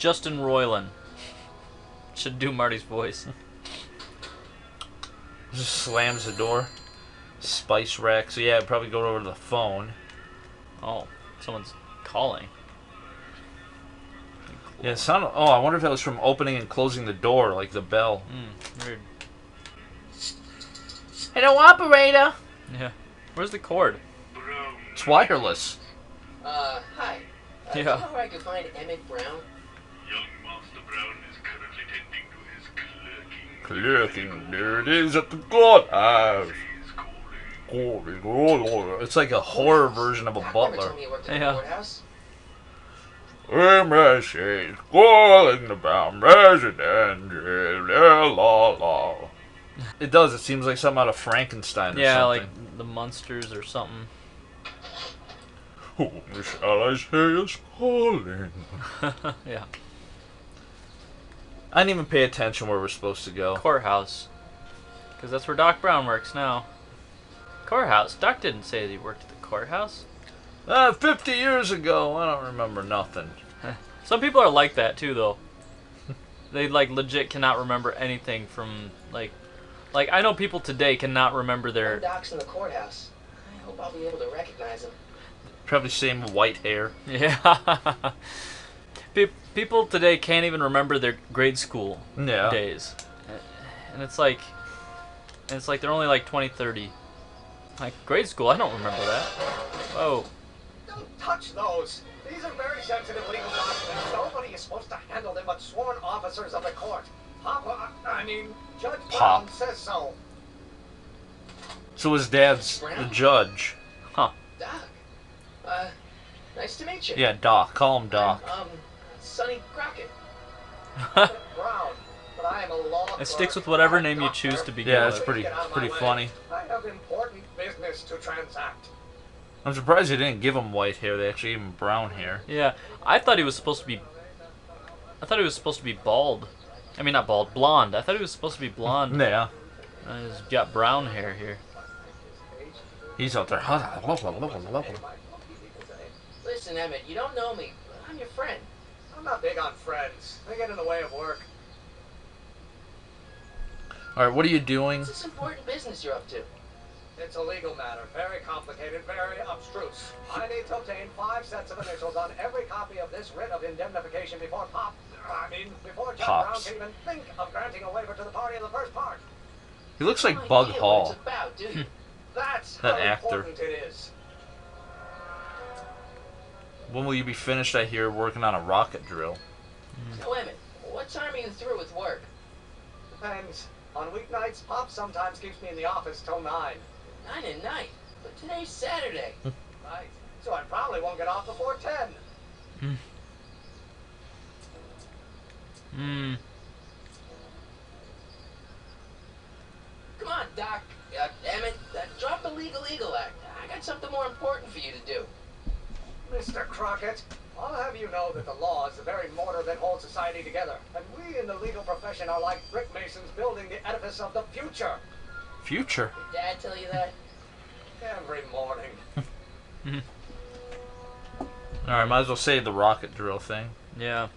Justin Roiland should do Marty's voice. Just slams the door. Spice rack. So yeah, I'd probably go over to the phone. Oh, someone's calling. Yeah, it sounded. Oh, I wonder if that was from opening and closing the door, like the bell. Weird. Hello, operator. Yeah. Where's the cord? It's wireless. Hi. Do you know where I can find Emmett Brown? Young Master Brown is currently tending to his clerking. Clerking. There it is at the courthouse. He's calling. It's like a horror version of a Doc butler. never told me he worked at the Yeah. courthouse. MSC is calling the Brown resident. La la la. It does. It seems like something out of Frankenstein or Yeah, something. like the monsters or something. Whom shall I say is calling? Yeah. I didn't even pay attention where we're supposed to go. Courthouse. Because that's where Doc Brown works now. Courthouse? Doc didn't say that he worked at the courthouse. 50 years ago, I don't remember nothing. Some people are like that too, though. They like legit cannot remember anything from like I know people today cannot remember their. Doc's in the courthouse. I hope I'll be able to recognize him. Probably same white hair. Yeah. People today can't even remember their grade school days, and it's like they're only like 20, 30. Like grade school, I don't remember that. Whoa. Don't touch those. These are very sensitive legal documents. Nobody is supposed to handle them but sworn officers of the court. Judge Pop. Brown says so. So his dad's the judge. Huh. Doc. Nice to meet you. Yeah, Doc. Call him Doc. Sonny Crockett. Brown. But I am a law It sticks clerk. with whatever name you choose to begin Yeah, that's with. pretty funny. I have important business to transact. I'm surprised they didn't give him white hair. They actually gave him brown hair. Yeah, I thought he was supposed to be bald. I mean, not bald, blonde. I thought he was supposed to be blonde. Yeah. He's got brown hair here. He's out there. Listen, Emmett, you don't know me, but I'm your friend. I'm not big on friends. They get in the way of work. Alright, what are you doing? What's this important business you're up to? It's a legal matter. Very complicated, very abstruse. I need to obtain 5 sets of initials on every copy of this writ of indemnification before Judge Brown Pops. can even think of granting a waiver to the party in the first part. He looks like No Bug idea Hall. What it's about, do you? That's That how actor. important it is. When will you be finished, I hear, working on a rocket drill? So, Emmett, what time are you through with work? Depends. On weeknights, Pop sometimes keeps me in the office till 9. 9 at night. But today's Saturday. Right. So I probably won't get off before 10. Come on, Doc. Emmett, drop the Legal Eagle Act. I got something more important for you to do. Mr. Crockett, I'll have you know that the law is the very mortar that holds society together. And we in the legal profession are like brick masons building the edifice of the future. Future? Did Dad tell you that? Every morning. Alright, might as well say the rocket drill thing. Yeah.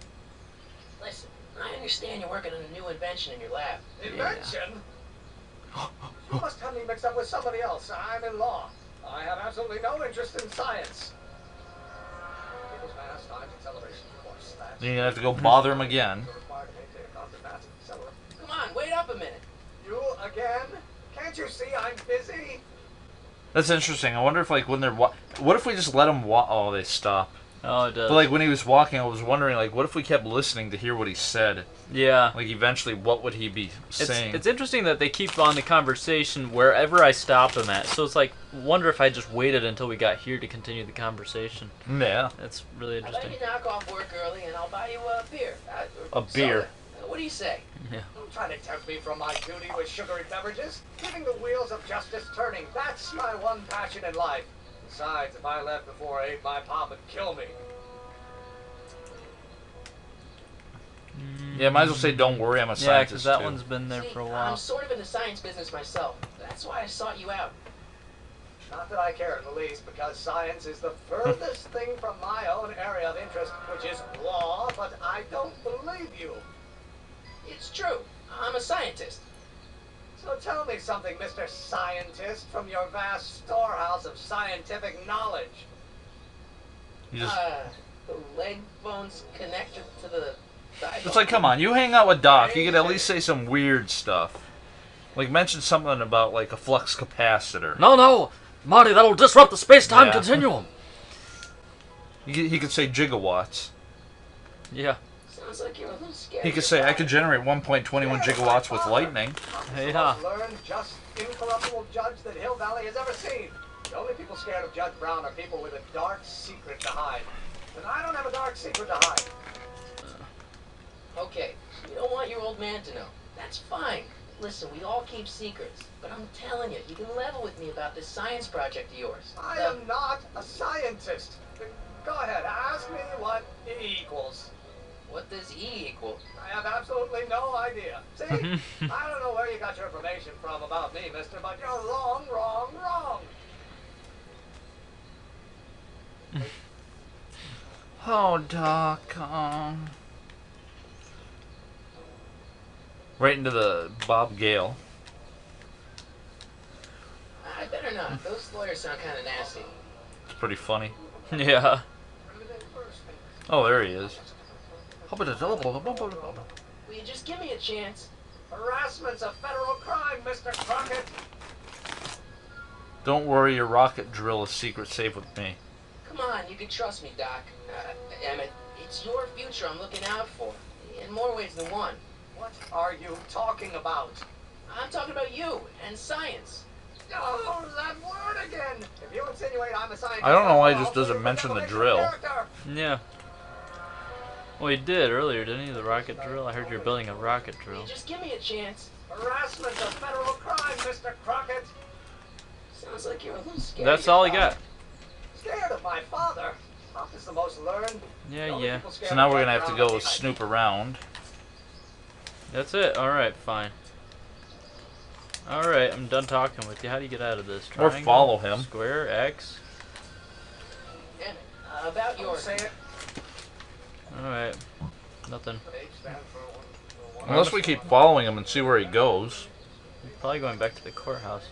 Listen, I understand you're working on a new invention in your lab. Invention? You must have me mixed up with somebody else. I'm in law. I have absolutely no interest in science. People's mass times acceleration, of course. That's Then you're gonna have to go bother him again. required to maintain a constant mass of acceleration. Come on, wait up a minute. You again? Can't you see I'm busy? That's interesting. I wonder if, like, when they're what if we just let him walk? Oh, they stop. Oh, it does. But, like, when he was walking, I was wondering, like, what if we kept listening to hear what he said? Yeah. Like, eventually, what would he be saying? It's interesting that they keep on the conversation wherever I stop them at. So it's like, wonder if I just waited until we got here to continue the conversation. Yeah. That's really I'll let interesting. you knock off work early and I'll buy you a beer. Or A beer. soda. What do you say? Yeah. Don't try to tempt me from my duty with sugary beverages. Keeping the wheels of justice turning, that's my one passion in life. Besides, if I left before 8, my pop would kill me. Yeah, might as well say, don't worry, I'm a Yeah, scientist, because that too. one's been there See, for a I'm while. sort of in the science business myself. That's why I sought you out. Not that I care in the least, because science is the furthest thing from my own area of interest, which is law, but I don't believe you. It's true. I'm a scientist. So tell me something, Mr. Scientist, from your vast storehouse of scientific knowledge. You just, The leg bone's connected to the thigh it's like, bone. come on, you hang out with Doc, you could at least say some weird stuff. Like, mention something about, like, a flux capacitor. No, Marty, that'll disrupt the space-time Yeah. continuum. He could say gigawatts. Yeah. Sounds like you're a little scared. He could say, I could generate 1.21 gigawatts with lightning. Yeah. Learned, just incorruptible judge that Hill Valley has ever seen. The only people scared of Judge Brown are people with a dark secret to hide. And I don't have a dark secret to hide. Okay, you don't want your old man to know. That's fine. Listen, we all keep secrets. But I'm telling you, you can level with me about this science project of yours. I am not a scientist. Go ahead, ask me what E equals. What does E equal? I have absolutely no idea. See? I don't know where you got your information from about me, mister, but you're wrong, wrong, wrong. Oh, Doc. Right into the Bob Gale. I better not. Those lawyers sound kind of nasty. It's pretty funny. Yeah. Oh, there he is. Will you just give me a chance? Harassment's a federal crime, Mr. Crockett. Don't worry, your rocket drill is secret safe with me. Come on, you can trust me, Doc. Emmett, it's your future I'm looking out for. In more ways than one. What are you talking about? I'm talking about you and science. Oh, that word again! If you insinuate I'm a scientist, I don't know why he I'll just put doesn't you mention the in drill. character. Yeah. Well, he did earlier, didn't he? The rocket drill? I heard you're building a rocket Will drill. you just give me a chance? Harassment's a federal crime, Mr. Crockett. Sounds like you're a little scared. That's of your all he father. got. Scared of my father. Pop is the most learned. Yeah, The only yeah. people scared So now of we're Jack gonna have to Brown go are snoop around. That's it. Alright, fine. Alright, I'm done talking with you. How do you get out of this? Or Triangle? follow him. Square? X? Emmett, about Don't your... say it. Alright. Nothing. H stands for one. Unless we keep following him and see where he goes. Probably going back to the courthouse.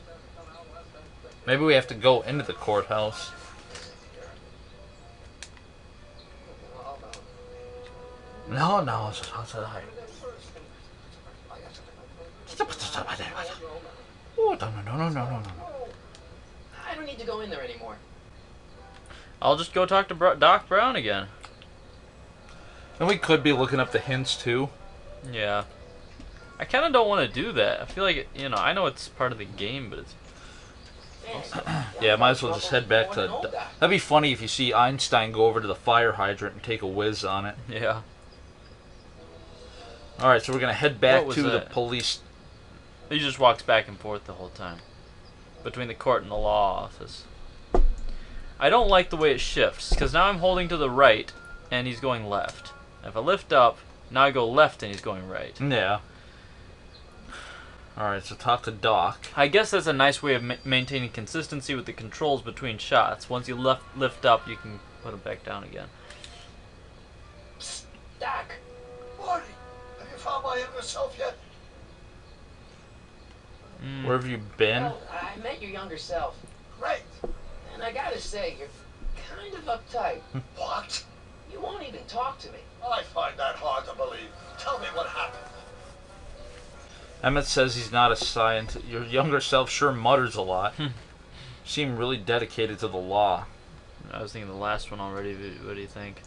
Maybe we have to go into the courthouse. No, it's Oh, no. I don't need to go in there anymore. I'll just go talk to Doc Brown again. And we could be looking up the hints too. Yeah. I kind of don't want to do that. I feel like, I know it's part of the game, but it's... Yeah, might as well just head back to... That'd be funny if you see Einstein go over to the fire hydrant and take a whiz on it. Yeah. Alright, so we're gonna head back What was to the that? police. He just walks back and forth the whole time. Between the court and the law office. I don't like the way it shifts, because now I'm holding to the right, and he's going left. If I lift up, now I go left and he's going right. Yeah. Alright, so talk to Doc. I guess that's a nice way of maintaining consistency with the controls between shots. Once you lift up, you can put it back down again. Psst, Doc. Marty, have you found my younger self yet? Where have you been? Well, I met your younger self, Great. and I gotta say, you're kind of uptight. What? You won't even talk to me. I find that hard to believe. Tell me what happened. Emmett says he's not a scientist. Your younger self sure mutters a lot. Seem really dedicated to the law. I was thinking the last one already. What do you think?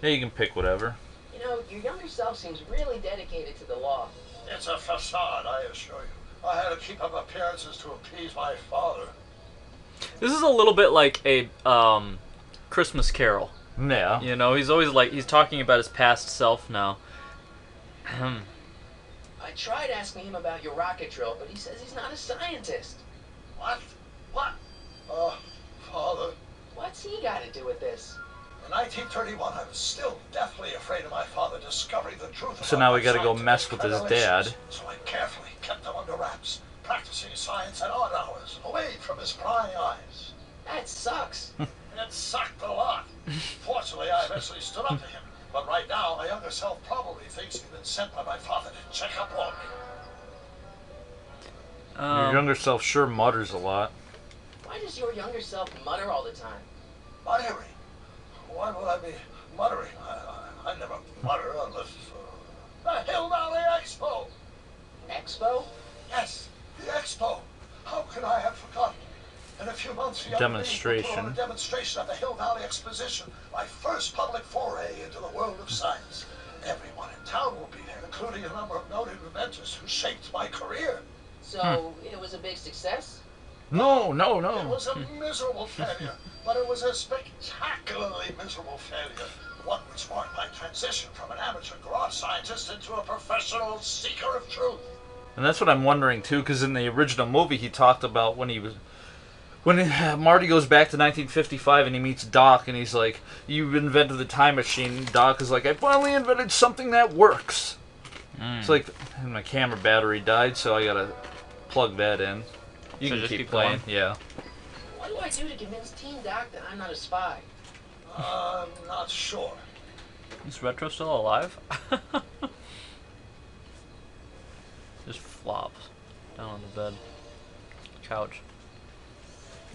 Yeah, you can pick whatever. You know, your younger self seems really dedicated to the law. It's a facade, I assure you. I had to keep up appearances to appease my father. This is a little bit like a Christmas Carol. Yeah. He's always like, he's talking about his past self now. I tried asking him about your rocket drill, but he says he's not a scientist. What? What? Father. What's he got to do with this? In 1931, I was still deathly afraid of my father discovering the truth. So about now my we gotta go scientific mess with his predilections. dad. So I carefully kept them under wraps, practicing practicing science at odd hours, away from his prying eyes. That sucks. It sucked a lot. Fortunately, I eventually stood up to him. But right now, my younger self probably thinks he's been sent by my father to check up on me. Your younger self sure mutters a lot. Why does your younger self mutter all the time? Muttering? Why would I be muttering? I never mutter unless... the Hill Valley Expo! Expo? Yes, the Expo. How could I have forgotten? In a few months, the demonstration. a demonstration of the Hill Valley Exposition, my first public foray into the world of science. Everyone in town will be there, including a number of noted inventors who shaped my career. So, it was a big success? No. It was a miserable failure, but it was a spectacularly miserable failure. One which marked my transition from an amateur garage scientist into a professional seeker of truth. And that's what I'm wondering too, because in the original movie he talked about when Marty goes back to 1955 and he meets Doc and he's like, "You've invented the time machine." Doc is like, "I finally invented something that works." It's like, and my camera battery died, so I gotta plug that in. You So can just keep keep going. playing? Yeah. What do I do to convince Teen Doc that I'm not a spy? I'm not sure. Is Retro still alive? Just flops down on the bed. Couch.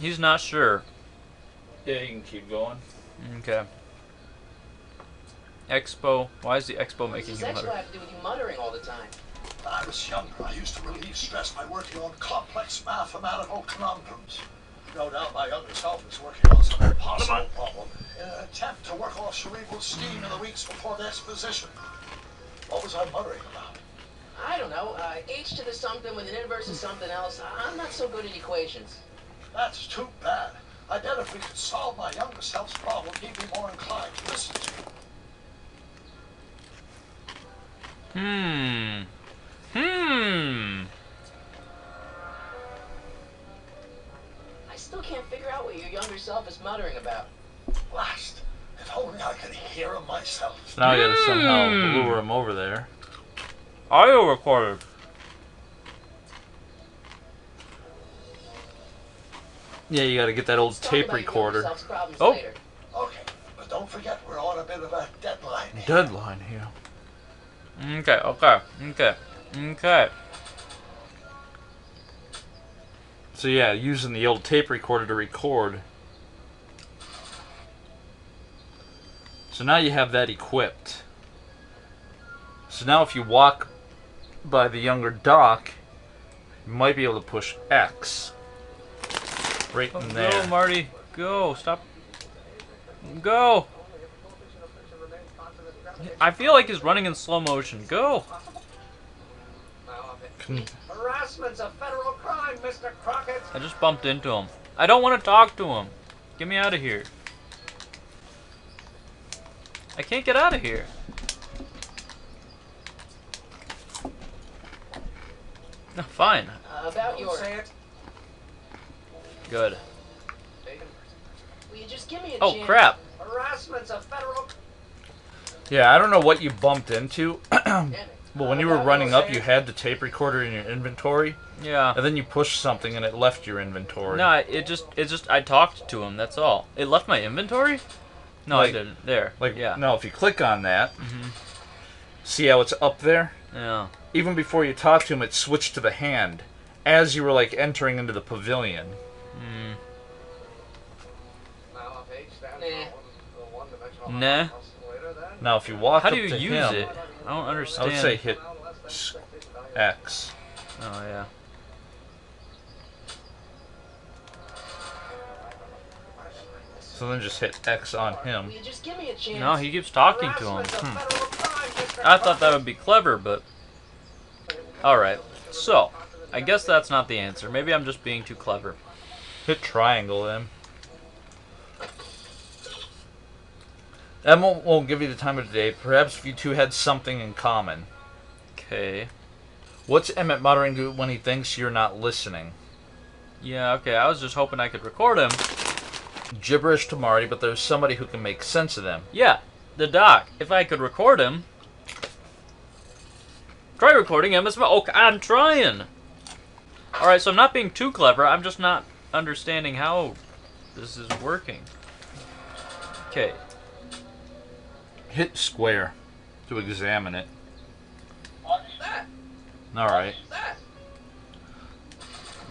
He's not sure. Yeah, you can keep going. Okay. Expo. Why is the Expo What does making this him Expo mutter? have to do with you muttering all the time? When I was younger, I used to relieve stress by working on complex mathematical conundrums. No doubt my younger self is working on some impossible problem in an attempt to work off cerebral steam in the weeks before the exposition. What was I muttering about? I don't know. H to the something with an inverse of something else. I'm not so good at equations. That's too bad. I bet if we could solve my younger self's problem, he'd be more inclined to listen to you. I still can't figure out what your younger self is muttering about. Blast! If only I could hear him myself. So now I gotta somehow lure him over there. Audio recorded. Yeah, you gotta get that old Let's talk tape about your younger recorder. self's problems Oh. later. Okay, but don't forget we're on a bit of a deadline here. Deadline here. Okay. So yeah, using the old tape recorder to record. So now you have that equipped. So now if you walk by the younger Doc, you might be able to push X. Right in there. Go, Marty. Go. Stop. Go. I feel like he's running in slow motion. Go. Harassment's a federal crime, Mr. Crockett. I just bumped into him. I don't want to talk to him. Get me out of here. I can't get out of here. No, fine. About your... Say it. Good. Will you just give me a Oh, chance? crap. Harassment's a federal... Yeah, I don't know what you bumped into, Damn it. but when you were running up, you had the tape recorder in your inventory, Yeah. and then you pushed something and it left your inventory. No, it just, I talked to him, that's all. It left my inventory? No, Like- I didn't. There. Like, yeah. no, if you click on that, see how it's up there? Yeah. Even before you talked to him, it switched to the hand, as you were, like, entering into the pavilion. Nah. Now, if you walk How up do you to use him, it? I don't I understand. would say hit X. Oh, yeah. So then just hit X on him. Will you just give me a chance? No, he keeps talking to him. Harassment's a federal crime, Mr. I thought that Crockett. would be clever, but... Alright. So, I guess that's not the answer. Maybe I'm just being too clever. Hit triangle then. That won't give you the time of day. Perhaps if you two had something in common. Okay. What's Emmett muttering to when he thinks you're not listening? Yeah, okay. I was just hoping I could record him. Gibberish to Marty, but there's somebody who can make sense of them. Yeah, the doc. If I could record him... Try recording him as well. Okay, I'm trying. Alright, so I'm not being too clever. I'm just not understanding how this is working. Okay. Hit square to examine it. What's that? Alright. What's that?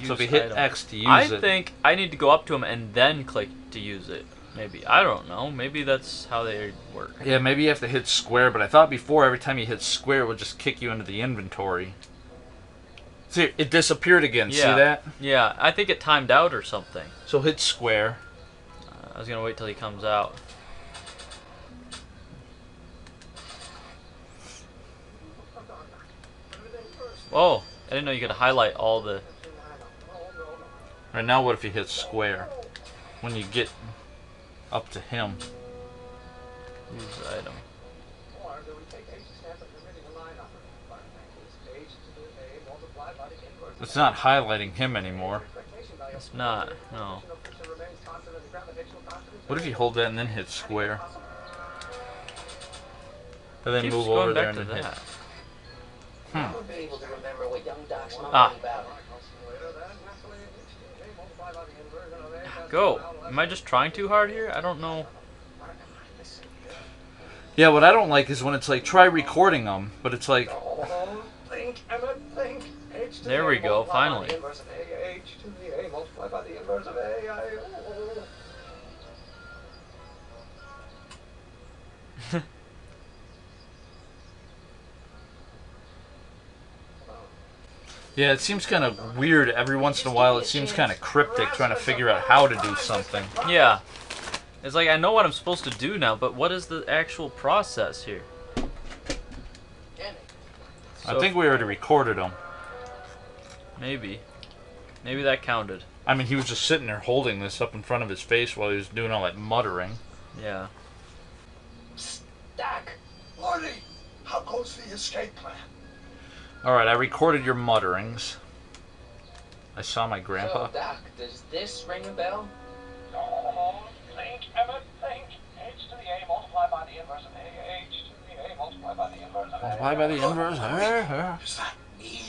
So if you Use hit item. X to use I it... think I need to go up to him and then click to use it. Maybe. I don't know. Maybe that's how they work. Yeah, maybe you have to hit square, but I thought before every time you hit square it would just kick you into the inventory. See, it disappeared again. Yeah. See that? Yeah, I think it timed out or something. So hit square. I was going to wait till he comes out. Whoa, I didn't know you could highlight all the... Right now, what if you hit square? When you get up to him. Use item. Or do we take H's step and removing a line number? But in that case, H to the A multiplied by the inverse. It's not highlighting him anymore. It's not, no. What if you hold that and then hit square? And then Keeps move going over there back and to then that. hit. I would be able to remember what young Doc's mumbling Ah. about. Go. Am I just trying too hard here? I don't know. Yeah, what I don't like is when it's like, try recording them, but it's like... Think, Emmett, think. H to There the we A go, multiplied by finally. the inverse of A, H to the A multiplied by the inverse of A. Yeah, it seems kind of weird every once in a while. It seems kind of cryptic trying to figure out how to do something. Yeah. It's like, I know what I'm supposed to do now, but what is the actual process here? I think we already recorded him. Maybe. Maybe that counted. I mean, he was just sitting there holding this up in front of his face while he was doing all that muttering. Yeah. Doc, Marty, how goes the escape plan? Alright, I recorded your mutterings. I saw my grandpa. so Doc, does this ring a bell? Think, Emmett, think. H to the A multiplied by the inverse of A, H to the A multiplied by the inverse of A. Multiply by the inverse. Is that me?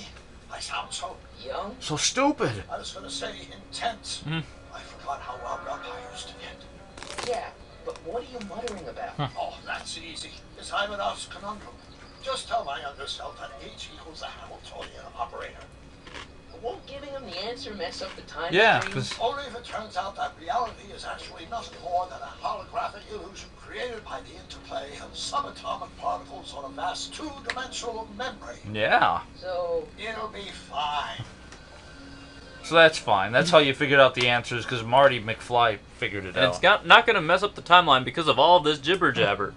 I sound so... Young? So stupid. I was going to say intense. Hmm. I forgot how wound up I used to get. Yeah, but what are you muttering about? Oh, that's easy. It's Ivanov's conundrum. Just tell my younger self that H equals a Hamiltonian operator. Won't giving him the answer mess up the time Yeah, stream? because Only if it turns out that reality is actually nothing more than a holographic illusion created by the interplay of subatomic particles on a vast two-dimensional membrane. yeah. So, It'll be fine. So that's fine. That's how you figured out the answers, because Marty McFly figured it And out. it's not going to mess up the timeline because of all this jibber jabber.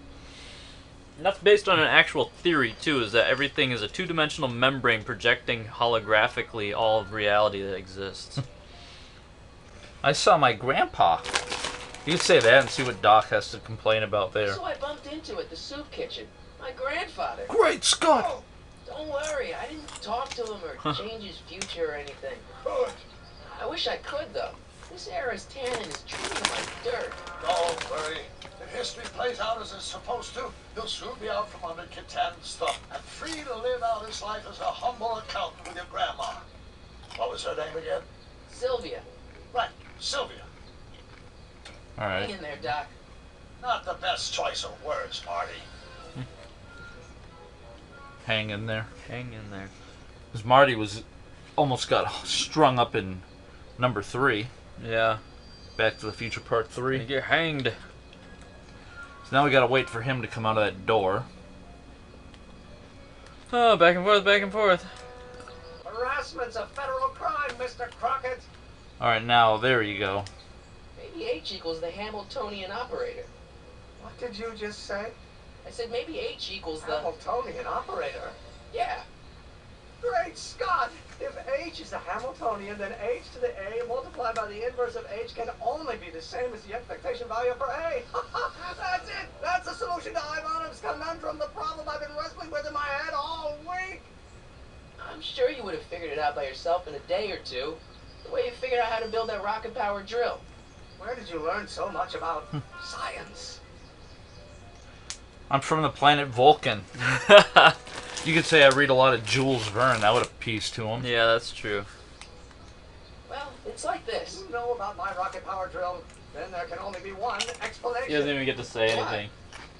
And that's based on an actual theory, too, is that everything is a two-dimensional membrane projecting holographically all of reality that exists. I saw my grandpa. You could say that and see what Doc has to complain about there. so I bumped into at the soup kitchen. My grandfather. Great Scott! Don't worry, I didn't talk to him or change his future or anything. Good. I wish I could, though. This era's tannin is treating him like dirt. Don't worry. If history plays out as it's supposed to, he'll soon be out from under Kittan's thumb and free to live out his life as a humble accountant with your grandma. What was her name again? Sylvia, Right, Sylvia. All hang right. in there, Doc. Not the best choice of words, Marty. Hang in there. Hang in there. Because Marty was almost got strung up in number 3. Yeah. Back to the Future Part 3. You get hanged. So now we gotta wait for him to come out of that door. Oh, back and forth, back and forth. Harassment's a federal crime, Mr. Crockett. Alright, now, there you go. Maybe H equals the Hamiltonian operator. What did you just say? I said maybe H equals the... Hamiltonian operator? Yeah. Great Scott! If H is a Hamiltonian, then H to the A multiplied by the inverse of H can only be the same as the expectation value for A. That's it! That's the solution to Ivanov's conundrum, the problem I've been wrestling with in my head all week! I'm sure you would have figured it out by yourself in a day or two. The way you figured out how to build that rocket-powered drill. Where did you learn so much about science? I'm from the planet Vulcan. You could say I read a lot of Jules Verne. That would appease to him. Yeah, that's true. Well, it's like this. You know about my rocket power drill? Then there can only be one explanation. He doesn't even get to say anything.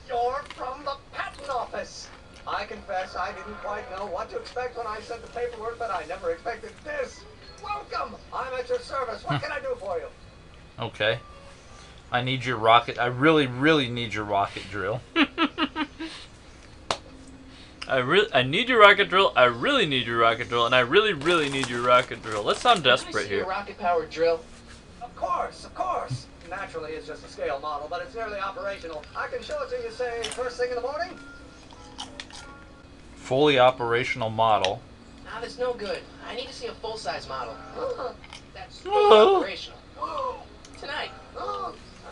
You're from the patent office. I confess I didn't quite know what to expect when I sent the paperwork, but I never expected this. Welcome. I'm at your service. What can I do for you? Okay. I need your rocket. I really, really need your rocket drill. I need your rocket drill. I really need your rocket drill, and I really, really need your rocket drill. Let's sound desperate here. Your rocket powered drill. Of course, of course. Naturally, it's just a scale model, but it's nearly operational. I can show it to you, say, first thing in the morning. Fully operational model. Nah, that's no good. I need to see a full-size model. That's Oh. operational. Tonight.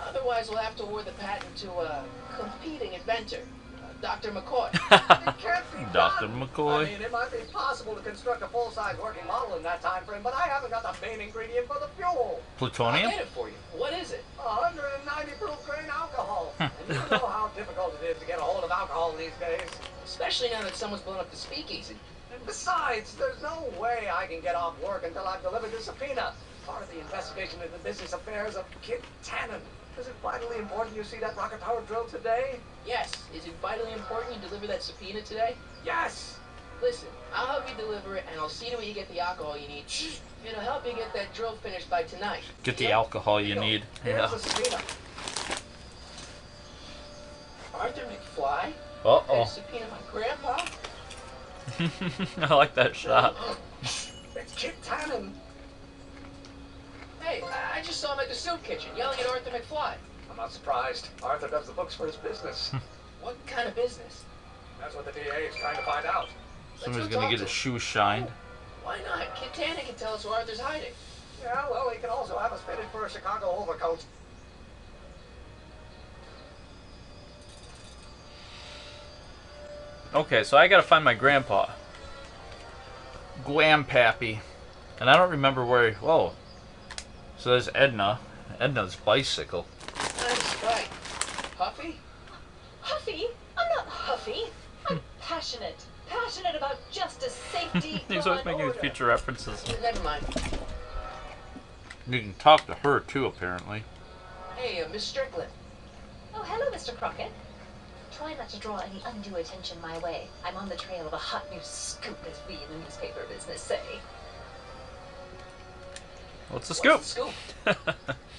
Otherwise, we'll have to award the patent to a competing inventor, Dr. McCoy. It can't be Dr. done. McCoy. I mean, it might be possible to construct a full-size working model in that time frame, but I haven't got the main ingredient for the fuel. I'll Plutonium? get it for you. What is it? 190 proof grain alcohol. And you know how difficult it is to get a hold of alcohol these days. Especially now that someone's blown up the speakeasy. And besides, there's no way I can get off work until I've delivered the subpoena. Part of the investigation into the business affairs of Kit Tannen. Is it vitally important you see that rocket power drill today? Yes. Is it vitally important you deliver that subpoena today? Yes! Listen, I'll help you deliver it, and I'll see to it you get the alcohol you need. It'll help you get that drill finished by tonight. Get the alcohol you need. Here's Yeah. the subpoena. Arthur McFly? Uh-oh. And subpoena my grandpa? I like that shot. It's Kit Tannen. Hey, I just saw him at the soup kitchen yelling at Arthur McFly. I'm not surprised. Arthur does the books for his business. What kind of business? That's what the DA is trying to find out. Somebody's Let's gonna go get talk his to shoes shined. Why not? Kit Tannen can tell us where Arthur's hiding. Yeah, well, he can also have us fitted for a Chicago overcoat. Okay, so I gotta find my grandpa. Grandpappy. And I don't remember where he... Whoa. So there's Edna. Edna's bicycle. I'm Spike. Huffy? Huffy? I'm not huffy. I'm passionate. Passionate about justice, safety, He's law, always and making these order. future references. Never mind. You can talk to her, too, apparently. Hey, Miss Strickland. Oh, hello, Mr. Crockett. Try not to draw any undue attention my way. I'm on the trail of a hot new scoop, as we in the newspaper business say. What's the What's scoop? the scoop?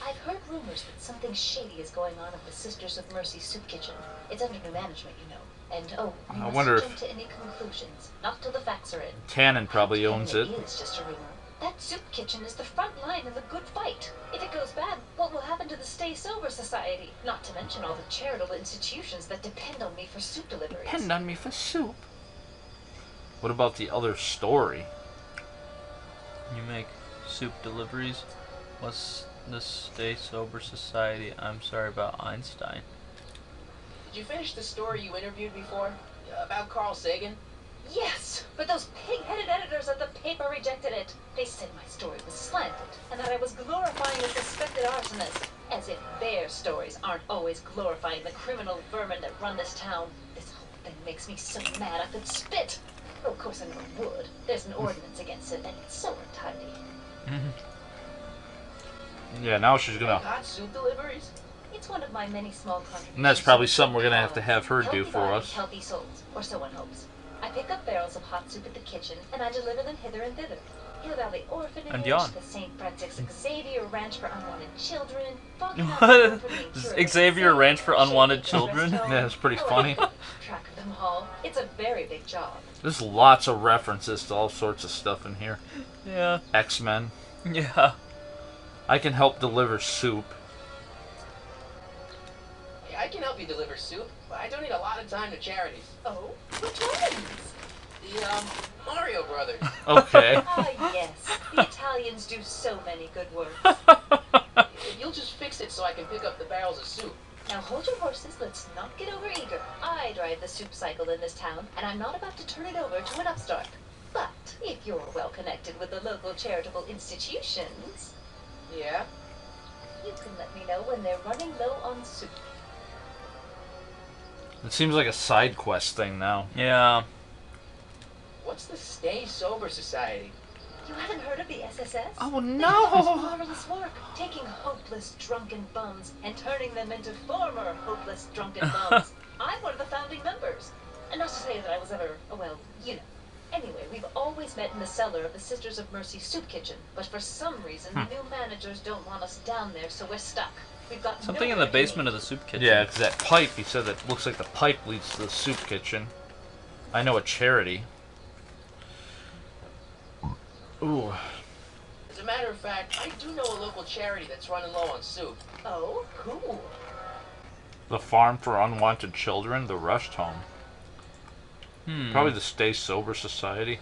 I've heard rumors that something shady is going on at the Sisters of Mercy soup kitchen. It's under new management, you know. And, oh, we I mustn't wonder jump if- to any conclusions. Not till the facts are in. Tannen probably owns it. Maybe it's just a rumor. That soup kitchen is the front line in the good fight. If it goes bad, what will happen to the Stay Sober Society? Not to mention all the charitable institutions that depend on me for soup deliveries. Depend on me for soup. What about the other story? You make soup deliveries? What's the Stay Sober Society? I'm sorry about Einstein. Did you finish the story you interviewed before? About Carl Sagan? Yes, but those pig-headed editors at the paper rejected it. They said my story was slanted, and that I was glorifying a suspected arsonist. As if their stories aren't always glorifying the criminal vermin that run this town. This whole thing makes me so mad I could spit. Well, of course I never would. There's an ordinance against it, and it's so untidy. Yeah, now she's gonna... Hot soup deliveries? It's one of my many small contributions. And that's probably something we're gonna have her do Healthy for bodies, us. Healthy souls, or so one hopes. I pick up barrels of hot soup at the kitchen, and I deliver them hither and thither. Hill Valley Orphanage, And yawn. the St. Francis Xavier Ranch for Unwanted Children. What? Xavier Ranch for Unwanted Children? Yeah, it's pretty funny. Track of them all. It's a very big job. There's lots of references to all sorts of stuff in here. Yeah. X-Men. Yeah. I can help deliver soup. Hey, I can help you deliver soup, but I donate a lot of time to charities. Oh, which ones? The, Mario Brothers. Okay. Ah, yes. The Italians do so many good works. If you'll just fix it so I can pick up the barrels of soup. Now hold your horses, let's not get overeager. I drive the soup cycle in this town, and I'm not about to turn it over to an upstart. But if you're well connected with the local charitable institutions, Yeah? you can let me know when they're running low on soup. It seems like a side quest thing now. Yeah. What's the Stay Sober Society? You haven't heard of the SSS? Oh They do no! marvelous work, taking hopeless drunken bums and turning them into former hopeless drunken bums. I'm one of the founding members. And not to say that I was ever, well, you know. Anyway, we've always met in the cellar of the Sisters of Mercy soup kitchen, but for some reason the new managers don't want us down there, so we're stuck. We've got Something in the basement of the soup kitchen. Yeah, because that pipe, he said that looks like the pipe leads to the soup kitchen. I know a charity. Ooh. As a matter of fact, I do know a local charity that's running low on soup. Oh, cool. The Farm for Unwanted Children, the Rushed Home. Probably the Stay Sober Society.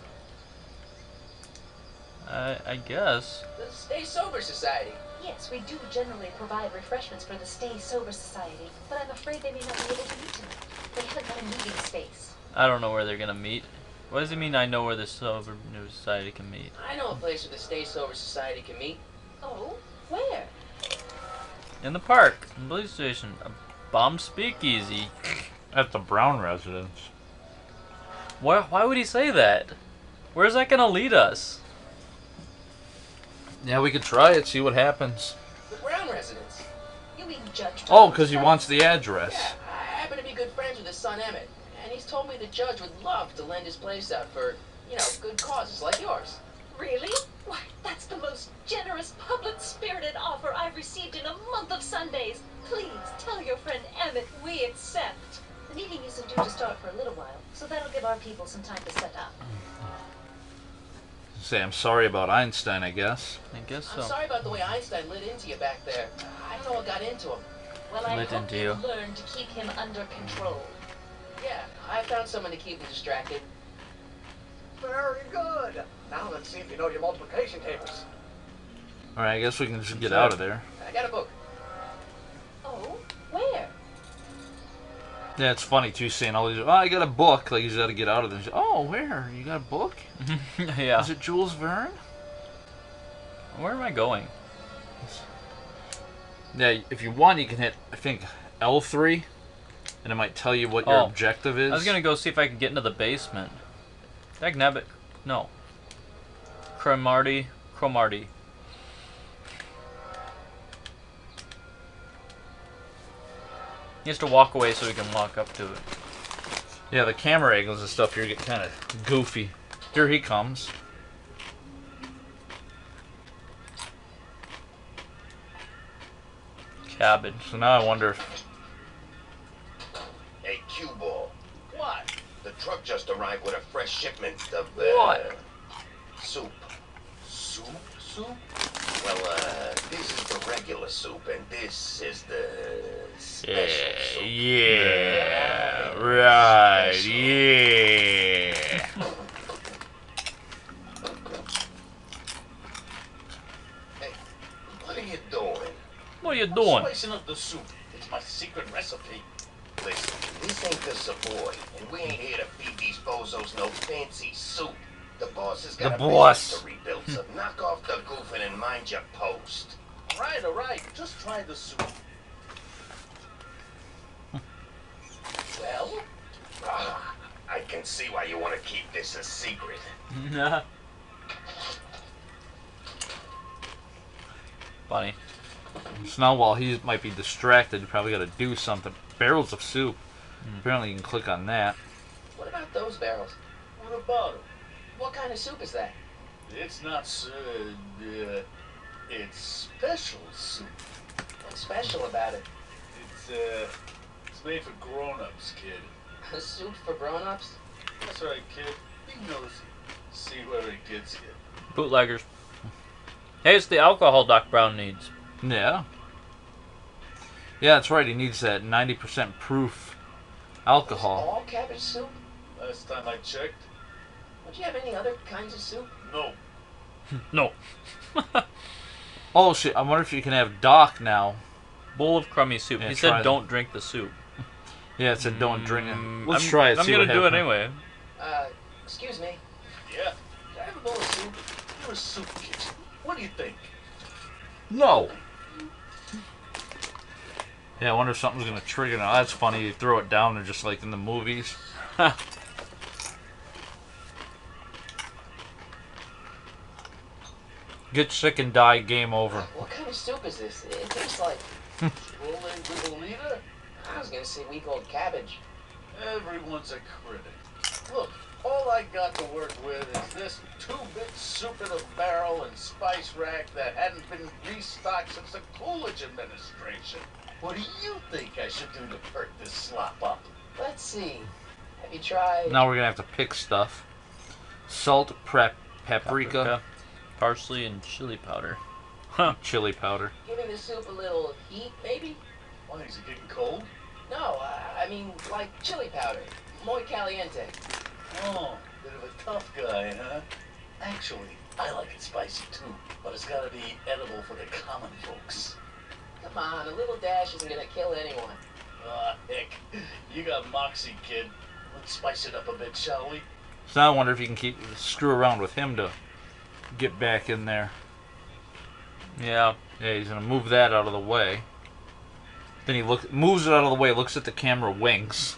I guess. The Stay Sober Society. Yes, we do generally provide refreshments for the Stay Sober Society, but I'm afraid they may not be able to meet tonight. They haven't got a meeting space. I don't know where they're gonna meet. What does it mean I know where the Sober News Society can meet? I know a place where the Stay Sober Society can meet. Oh, where? In the park, in the police station, a bomb speakeasy. At the Brown residence. Why would he say that? Where's that gonna lead us? Yeah, we could try it, see what happens. The Brown residence. You mean Judge? Oh, because he wants the address. Yeah, I happen to be good friends with his son Emmett, and he's told me the judge would love to lend his place out for, you know, good causes like yours. Really? Why, that's the most generous, public-spirited offer I've received in a month of Sundays. Please tell your friend Emmett we accept. The meeting isn't due to start for a little while, so that'll give our people some time to set up. Say, I'm sorry about Einstein, I guess. I guess I'm so. sorry about the way Einstein lit into you back there. I don't know what got into him. Well, I Lit hope into you you. learn to keep him under control. Yeah, I found someone to keep him distracted. Very good. Now let's see if you know your multiplication tables. Alright, I guess we can just get out of there. I got a book. Oh, where? Yeah, it's funny too, saying all these. Oh, I got a book. Like he's got to get out of there. Oh, where? You got a book? Yeah. Is it Jules Verne? Where am I going? Yeah, if you want, you can hit, I think, L3, and it might tell you what your Oh, objective is. I was gonna go see if I could get into the basement. Dagnabbit. No. Cromarty. He has to walk away so he can walk up to it. Yeah, the camera angles and stuff here get kind of goofy. Here he comes. Cabbage. So now I wonder if... Hey, Q-Ball. What? The truck just arrived with a fresh shipment of, What? soup. Soup? Soup? Well, this is the regular soup, and this is the special soup. Yeah, right, yeah. Hey, what are you doing? What are you doing? Spicing up the soup. It's my secret recipe. Listen, this ain't the Savoy, and we ain't here to feed these bozos no fancy soup. The boss has got The a boss. business to rebuild, so knock off the goofing and mind your post. All right. Just try the soup. Well? I can see why you want to keep this a secret. Funny. So now while he might be distracted, you probably got to do something. Barrels of soup. Apparently you can click on that. What about those barrels? What about it? What kind of soup is that? It's not, it's special soup. What's special about it? It's made for grown-ups, kid. A soup for grown-ups? That's right, kid. You can go see where it gets you. Bootleggers. Hey, it's the alcohol Doc Brown needs. Yeah. Yeah, that's right. He needs that 90% proof alcohol. All cabbage soup? Last time I checked, Don't you have any other kinds of soup? no. No. Oh shit! I wonder if you can have Doc now. Bowl of crummy soup. Yeah, He try said that. don't drink the soup. Yeah, it said don't drink it. Mm, Let's I'm- try it. I'm see gonna what do it happens. anyway. Excuse me. Yeah. Can I have a bowl of soup? You're a soup kitchen. What do you think? No. Yeah, I wonder if something's gonna trigger now. That's funny. You throw it down there just like in the movies. Get sick and die, game over. What kind of soup is this? It tastes like... Rolling with a leader? I was gonna say week-old cabbage. Everyone's a critic. Look, all I got to work with is this 2-bit soup in a barrel and spice rack that hadn't been restocked since the Coolidge administration. What do you think I should do to perk this slop up? Let's see. Have you tried... Now we're gonna have to pick stuff. Salt, paprika, parsley, and chili powder. chili powder. Giving the soup a little heat, maybe? Why, is it getting cold? No, I mean like chili powder. Muy caliente. Oh, bit of a tough guy, huh? Actually, I like it spicy too, but it's gotta be edible for the common folks. Come on, a little dash isn't gonna kill anyone. Ah, heck, you got moxie, kid. Let's spice it up a bit, shall we? So now I wonder if you can screw around with him to get back in there. Yeah. Yeah, he's gonna move that out of the way. Then he moves it out of the way, looks at the camera, winks.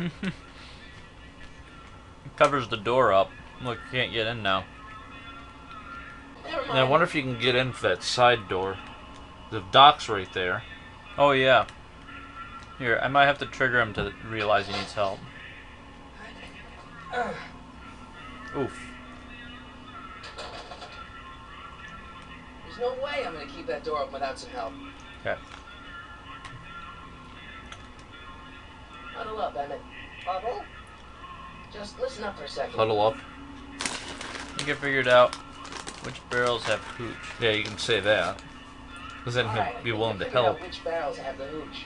Covers the door up. Look, you can't get in now. Never mind. Now I wonder if you can get in for that side door. The dock's right there. Oh, yeah. Here, I might have to trigger him to realize he needs help. Oof. There's no way I'm gonna keep that door open without some help. Okay. Huddle up, Emmett. Huddle? Just listen up for a second. Huddle up. You can figure it out which barrels have hooch. Yeah, you can say that. Because then All he'll right, be I willing to figured help. out which barrels have the hooch.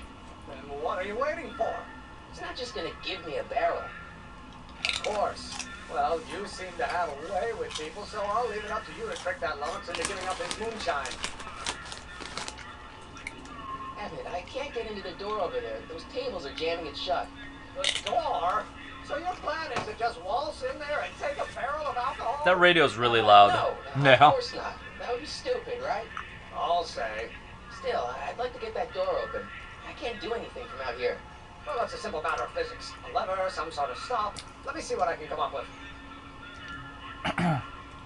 Then what are you waiting for? It's not just gonna give me a barrel. Of course. Well, you seem to have a way with people, so I'll leave it up to you to trick that Lawrence into giving up his moonshine. Emmett, I can't get into the door over there. Those tables are jamming it shut. The door? So your plan is to just waltz in there and take a barrel of alcohol? That radio's really loud. No, Yeah. of course not. That would be stupid, right? I'll say. Still, I'd like to get that door open. I can't do anything from out here. Well, that's a simple matter of physics. A lever, some sort of stop. Let me see what I can come up with.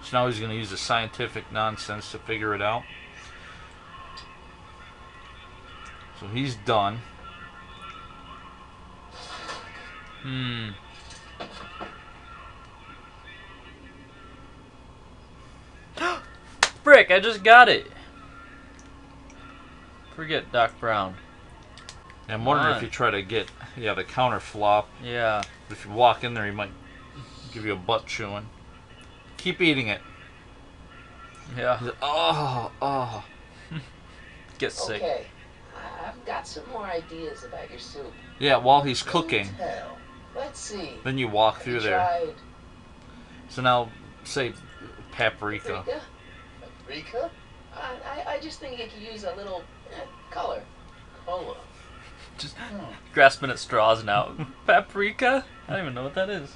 So now he's going to use the scientific nonsense to figure it out. So he's done. Frick, I just got it. Forget Doc Brown. And I'm wondering Come if on. you try to get, the counter flop. Yeah. If you walk in there, he might give you a butt chewing. Keep eating it. Yeah. Oh. Get sick. Okay, I've got some more ideas about your soup. Yeah, while he's cooking, Hell, let's see. then you walk Have through you there. tried So now, say paprika. paprika? Paprika? I just think you could use a little color. Color. Just grasping at straws now. Paprika? I don't even know what that is.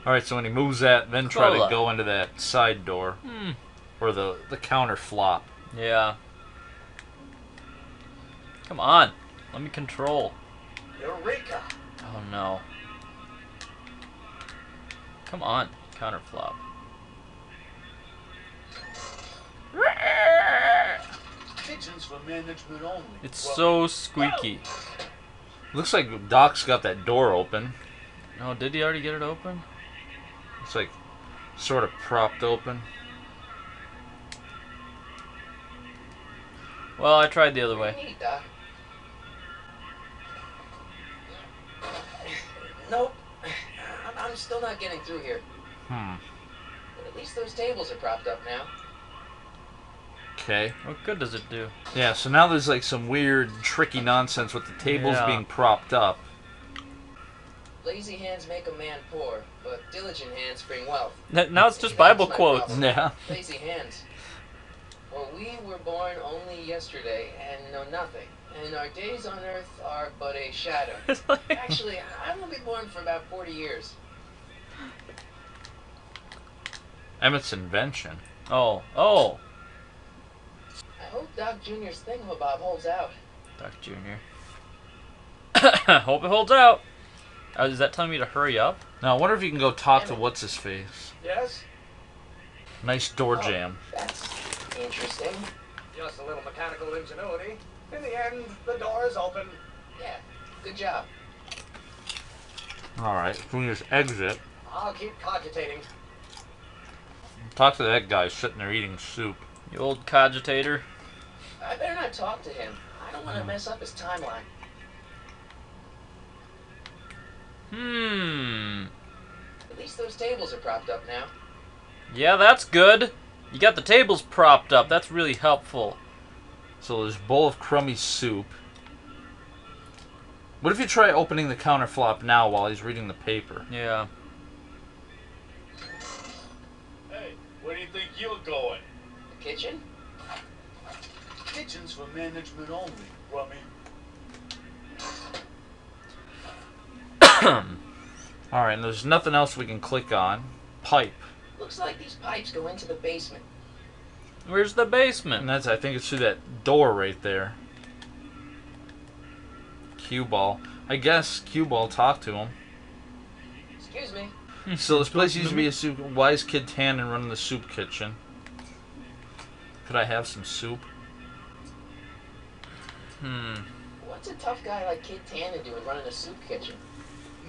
Alright, so when he moves that, then try to Cola. go into that side door. Or the counter flop. Yeah. Come on. Let me control. Eureka! Oh no. Come on. Counter flop. Kitchens for management only. It's Well, so squeaky. Looks like Doc's got that door open. Oh, did he already get it open? It's like sort of propped open. Well, I tried the other What do way. you need, Doc? Nope. I'm still not getting through here. But at least those tables are propped up now. Okay. What good does it do? Yeah, so now there's like some weird, tricky nonsense with the tables Yeah. being propped up. Lazy hands make a man poor, but diligent hands bring wealth. Now it's just That's Bible my quotes. problem. Yeah. Lazy hands. For we were born only yesterday and know nothing, and our days on earth are but a shadow. It's like- Actually, I'm gonna be born for about 40 years. Emmett's invention. Oh. I hope Doc Jr.'s thingamabob holds out. Doc Jr. Hope it holds out. Is that telling me to hurry up? Now I wonder if you can go talk to what's-his-face. Yes? Nice door Oh, jam. That's Interesting. Just a little mechanical ingenuity. In the end, the door is open. Yeah, good job. Alright, we can just exit. I'll keep cogitating. Talk to that guy sitting there eating soup. You old cogitator. I better not talk to him. I don't want to mess up his timeline. At least those tables are propped up now. Yeah, that's good. You got the tables propped up. That's really helpful. So there's a bowl of crummy soup. What if you try opening the counter flop now while he's reading the paper? Yeah. Hey, where do you think you're going? The kitchen? Kitchen's for management only, Rummy. Alright, and there's nothing else we can click on. Pipe. Looks like these pipes go into the basement. Where's the And basement? that's, I think it's through that door right there. Cue ball. I guess cue ball talked to him. Excuse me. So this place used to be a soup. Why is Kid Tannen running the soup kitchen? Could I have some soup? What's a tough guy like Kid Tannen doing running a soup kitchen?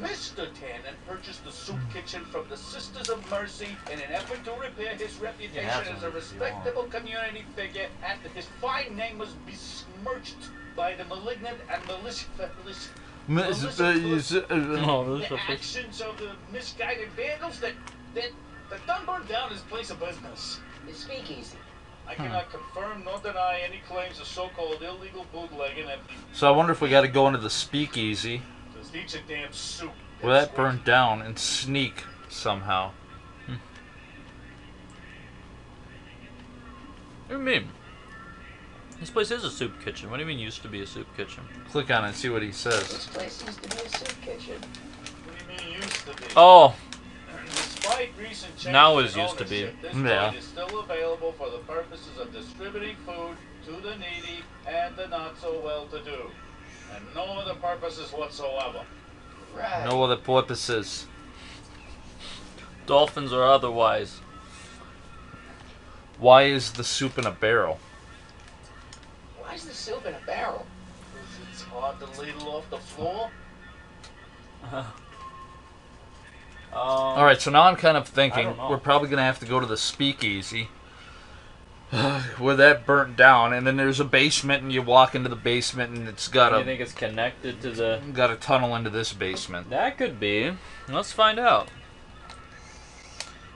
Mr. Tannen purchased the soup kitchen from the Sisters of Mercy in an effort to repair his reputation as a respectable community figure after his fine name was besmirched by the malignant and malicious the actions of the misguided vandals that done burned down his place of business. It's speakeasy. I cannot confirm nor deny any claims of so-called illegal bootlegging and So I wonder if we got to go into the speakeasy just eat your damn soup. where that burned down and sneak somehow. What do you mean? This place is a soup kitchen. What do you mean used to be a soup kitchen? Click on it and see what he says. This place used to be a soup kitchen. What do you mean used to be? Oh, Despite recent changes now is in used to be. ownership, this Yeah. joint is still available for the purposes of distributing food to the needy and the not so well-to-do, and no other purposes whatsoever. Right. No other purposes. dolphins or otherwise. Why is the soup in a barrel? Why is the soup in a barrel? Because it's hard to ladle off the floor. Alright, so now I'm kind of I thinking don't know. we're probably going to have to go to the speakeasy where that burnt down, and then there's a basement, and you walk into the basement, and it's got You a think it's connected to the... got a tunnel into this basement. That could be. Let's find out.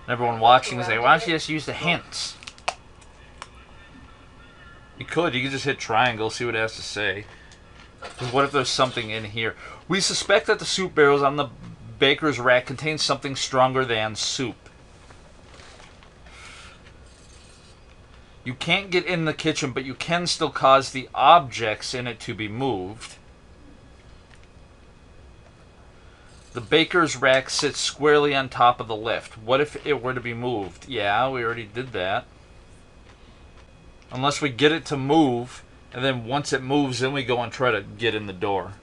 Everyone watching is like, why don't you just use the hints? You could just hit triangle, see what it has to say. 'Cause what if there's something in here? We suspect that the soup barrels on the baker's rack contain something stronger than soup. You can't get in the kitchen, but you can still cause the objects in it to be moved. The baker's rack sits squarely on top of the lift. What if it were to be moved? Yeah, we already did that. Unless we get it to move, and then once it moves, then we go and try to get in the door.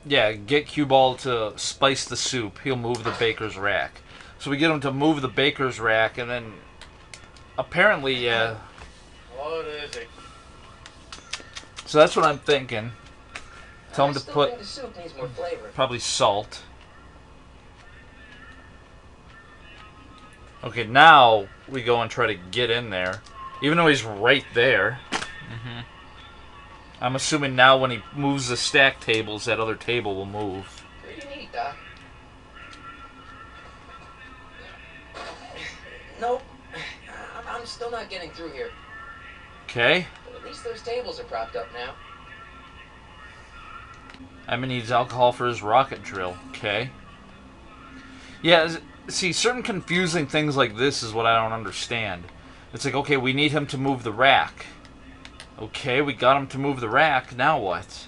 Yeah, get cue ball to spice the soup. He'll move the baker's rack. So we get him to move the baker's rack, and then apparently, yeah. What is it? So that's what I'm thinking. Tell him I to still put think the soup needs more flavor. probably salt. Okay, now we go and try to get in there, even though he's right there. I'm assuming now when he moves the stack tables, that other table will move. Pretty neat, Doc. Nope. I'm still not getting through here. Okay. But at least those tables are propped up now. Emma needs alcohol for his rocket drill. Okay. Yeah, see, certain confusing things like this is what I don't understand. It's like, okay, we need him to move the rack. Okay, we got him to move the rack. Now what?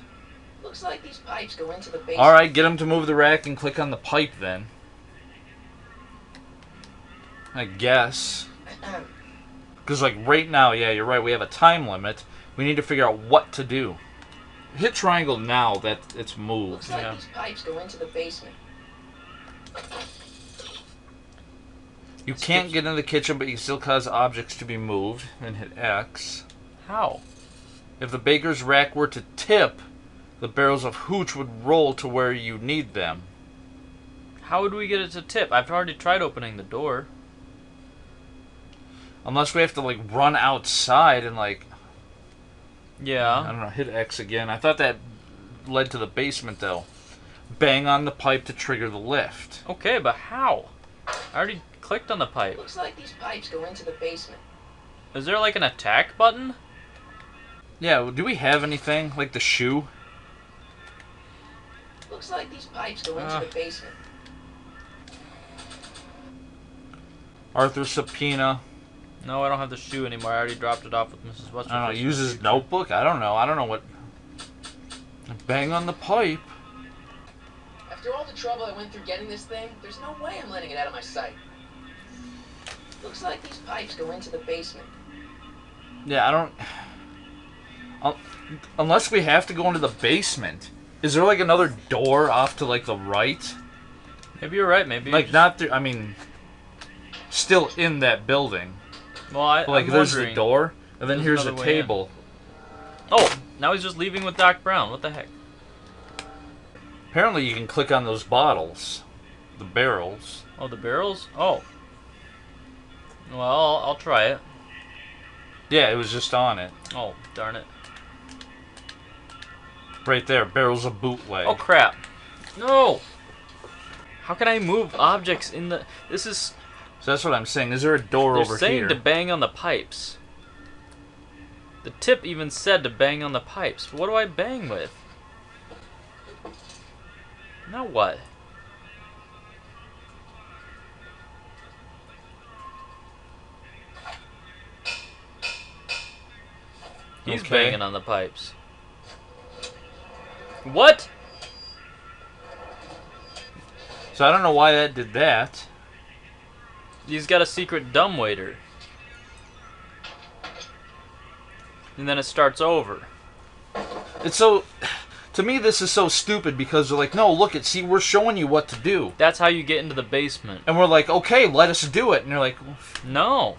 Looks like these pipes go into the basement. Alright, get him to move the rack and click on the pipe then. I guess. Because, like, right now, yeah, you're right, we have a time limit. We need to figure out what to do. Hit triangle now that it's moved. Looks like these pipes go into the basement. You can't get in the kitchen, but you still cause objects to be moved. And hit X. How? If the baker's rack were to tip, the barrels of hooch would roll to where you need them. How would we get it to tip? I've already tried opening the door. Unless we have to, like, run outside and, like... Yeah. I don't know, hit X again. I thought that led to the basement, though. Bang on the pipe to trigger the lift. Okay, but how? I already clicked on the pipe. Looks like these pipes go into the basement. Is there like an attack button? Yeah, do we have anything? Like the shoe? Looks like these pipes go into the basement. Arthur's subpoena. No, I don't have the shoe anymore. I already dropped it off with Mrs. Western. I don't know, use his notebook? I don't know. I don't know what... Bang on the pipe. After all the trouble I went through getting this thing, there's no way I'm letting it out of my sight. Looks like these pipes go into the basement. Yeah, I don't... Unless we have to go into the basement. Is there like another door off to like the right? Maybe you're right, maybe. Like not through, I mean... Still in that building. Well, like I'm there's wondering. the door, and then There's here's a another way in. table. Oh, now he's just leaving with Doc Brown. What the heck? Apparently you can click on those bottles. The barrels. Oh, the barrels? Oh. Well, I'll try it. Yeah, it was just on it. Oh, darn it. Right there, barrels of bootleg. Oh, crap. No! How can I move objects in the... This is... So that's what I'm saying. Is there a door They're over saying here? to bang on the pipes. The tip even said to bang on the pipes. What do I bang with? Now what? He's Okay. banging on the pipes. What? So I don't know why that did that. He's got a secret dumbwaiter. And then it starts over. It's so... To me, this is so stupid because they're like, no, look, see, we're showing you what to do. That's how you get into the basement. And we're like, okay, let us do it. And they're like... No.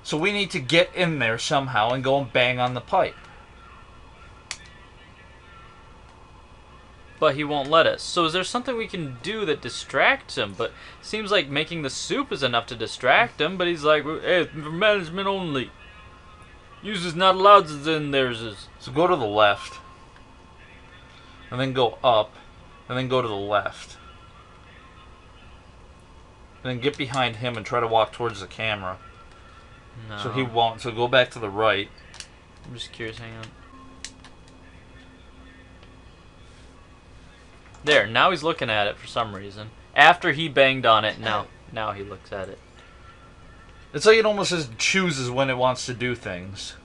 So we need to get in there somehow and go and bang on the pipe. But he won't let us. So is there something we can do that distracts him? But seems like making the soup is enough to distract him. But he's like, hey, for management only. Users not allowed in theirs is. So go to the left. And then go up. And then go to the left. And then get behind him and try to walk towards the camera. No. So he won't. So go back to the right. I'm just curious. Hang on. There. Now he's looking at it for some reason. After he banged on it, now he looks at it. It's like it almost just chooses when it wants to do things.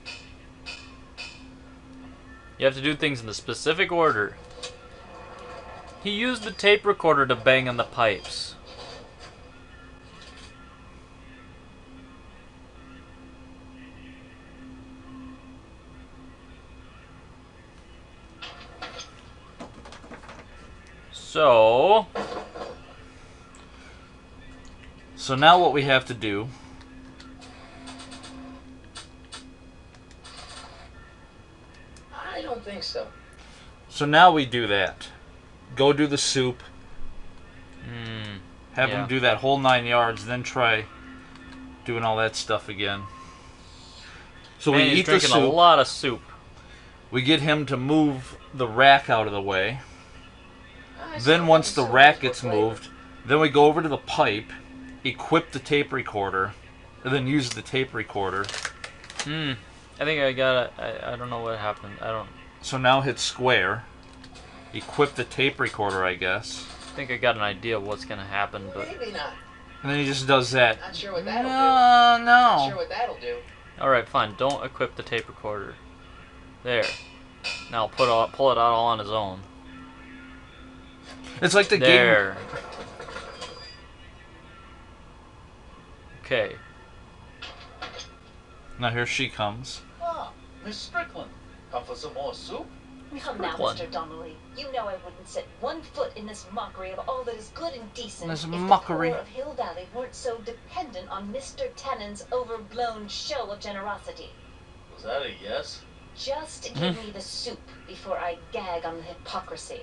You have to do things in the specific order. He used the tape recorder to bang on the pipes. So now what we have to do... I don't think so. So now we do that. Go do the soup. Have yeah. him do that whole 9 yards, then try doing all that stuff again. So Man, we he's eat the drinking a soup. lot of soup. We get him to move the rack out of the way. I Then still once think the so. rack What gets flavor? moved, then we go over to the pipe, equip the tape recorder, and then use the tape recorder. I think I got it. I don't know what happened. I don't So now hit square. Equip the tape recorder, I guess. think I got an idea of what's gonna happen, but Maybe not. And then he just does that. Not sure what that'll do. Not sure No. what that'll do. alright, fine. Don't equip the tape recorder. There. Now pull it out all on his own. It's like the game. There. Okay. Now here she comes. Ah, Miss Strickland. Come for some more soup? Come now, Mr. Donnelly. You know I wouldn't set one foot in this mockery of all that is good and decent This if mockery. the poor of Hill Valley weren't so dependent on Mr. Tennant's overblown show of generosity. Was that a yes? Just give me the soup before I gag on the hypocrisy.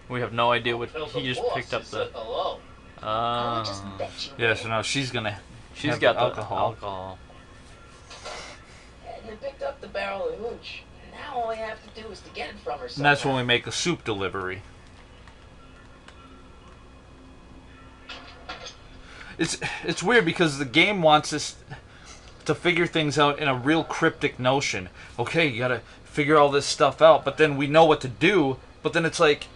We have no idea what Tell he the just boss picked up he said the. hello. I would just bet you. Yeah, so now she's gonna. She's have got the the alcohol. alcohol. And they picked up the barrel of hooch. Now all we have to do is to get it from her And somehow. that's when we make a soup delivery. It's weird because the game wants us to figure things out in a real cryptic notion. Okay, you gotta figure all this stuff out, but then we know what to do, but then it's like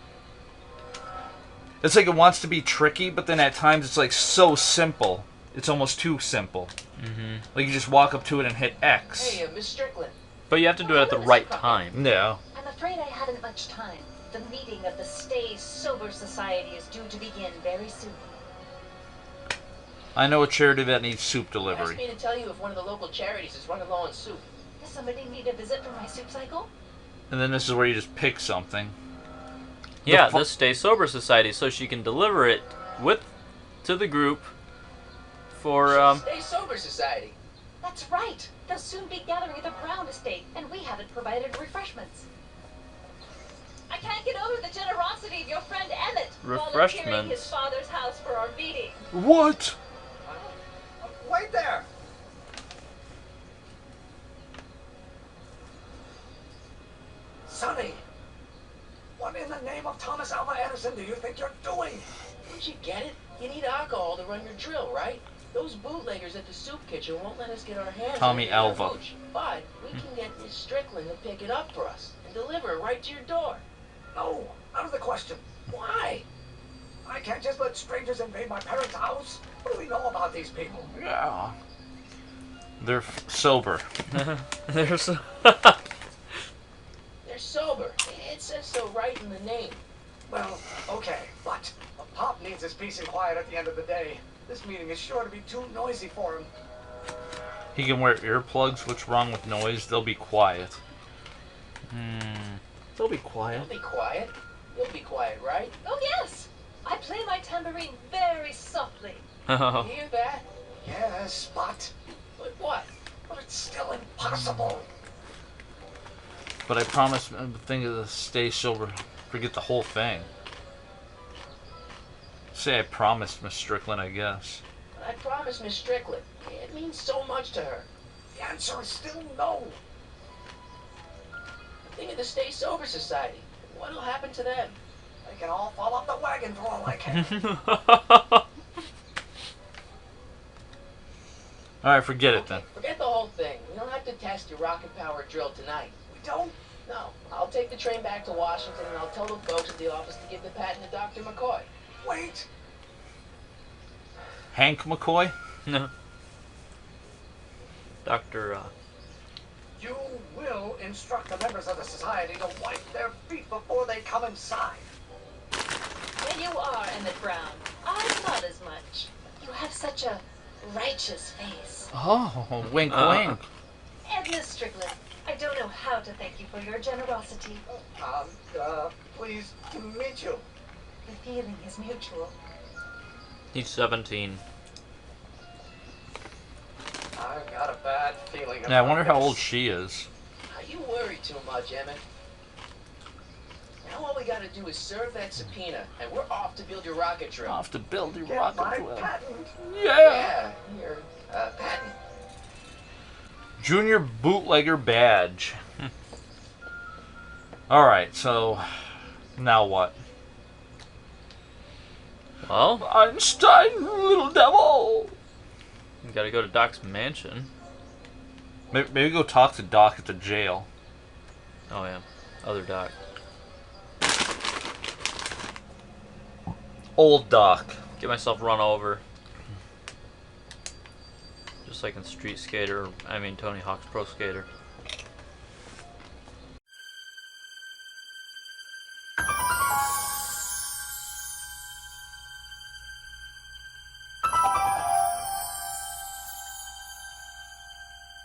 it wants to be tricky, but then at times it's like so simple. It's almost too simple. Mm-hmm. Like you just walk up to it and hit X. Hey, Miss Strickland. But you have to do it at the right time. Yeah. I'm afraid I haven't much time. The meeting of the Stay Sober Society is due to begin very soon. I know a charity that needs soup Asked delivery. me to tell you if one of the local charities is running low on soup. Does somebody need a visit for my soup cycle? And then this is where you just pick something. Yeah, fu- the Stay Sober Society, so she can deliver it to the group for Stay Sober Society. That's right. They'll soon be gathering at the Brown estate, and we haven't provided refreshments. I can't get over the generosity of your friend Emmett volunteering his father's house for our meeting. What? Wait there! Sonny! What in the name of Thomas Alva Edison do you think you're doing? Don't you get it? You need alcohol to run your drill, right? Those bootleggers at the soup kitchen won't let us get our hands Tommy on any of their Alva. hooch. But we can get Miss Strickland to pick it up for us and deliver it right to your door. No, out of the question. Why? I can't just let strangers invade my parents' house. What do we know about these people? Yeah. They're sober. there's They're sober. It says so right in the name. Well, okay, but Pop needs his peace and quiet at the end of the day. This meeting is sure to be too noisy for him. He can wear earplugs. What's wrong with noise? They'll be quiet. They'll be quiet. You'll be quiet. You'll be quiet, right? Oh yes! I play my tambourine very softly. You hear that? Yes, but What? But it's still impossible. But I promise the thing is to stay sober. Forget the whole thing. Say I promised Miss Strickland, I guess. I promised Miss Strickland. It means so much to her. The answer is still no. Think of the Stay Sober Society. What'll happen to them? They can all fall off the wagon for all I care. Alright, forget it then. Forget the whole thing. We don't have to test your rocket power drill tonight. We don't? No. I'll take the train back to Washington and I'll tell the folks at the office to give the patent to Dr. McCoy. Wait. Hank McCoy? No. Dr. You will instruct the members of the society to wipe their feet before they come inside. There you are, Emmett Brown. I thought as much. You have such a righteous face. Oh, wink wink. Edna Strickland, I don't know how to thank you for your generosity. Pleased to meet you. The feeling is mutual. He's 17. I've got a bad feeling about Yeah, I wonder how this. old she is. You worry too much, Emmett. Now all we gotta do is serve that subpoena, and we're off to build your rocket drill. Off to build your Get rocket my drill. patent. Yeah! Your patent. Junior bootlegger badge. Alright, so now what? Well, Einstein, little devil! you gotta go to Doc's mansion. Maybe go talk to Doc at the jail. Oh yeah, other Doc. Old Doc. Get myself run over. Just like in Tony Hawk's Pro Skater.